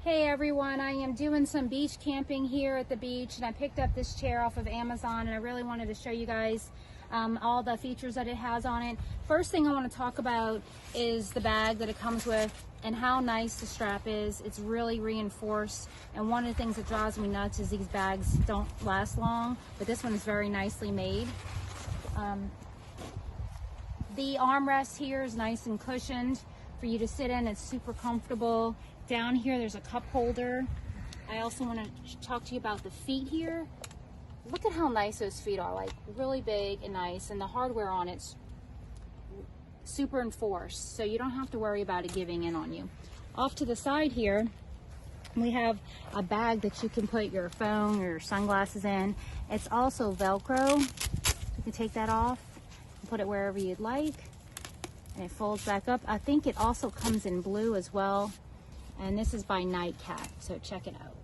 Hey everyone, I am doing some beach camping here at the beach, and I picked up this chair off of Amazon, and I really wanted to show you guys all the features that it has on it. First thing I want to talk about is the bag that it comes with and how nice the strap is. It's really reinforced, and one of the things that drives me nuts is these bags don't last long, but this one is very nicely made. The armrest here is nice and cushioned for you to sit in. It's super comfortable. Down here there's a cup holder. I also want to talk to you about the feet here. Look at how nice those feet are, like really big and nice, and the hardware on it's super enforced, so you don't have to worry about it giving in on you. Off to the side here we have a bag that you can put your phone or your sunglasses in. It's also Velcro. You can take that off and put it wherever you'd like, and it folds back up. I think it also comes in blue as well, and this is by Nightcat, so check it out.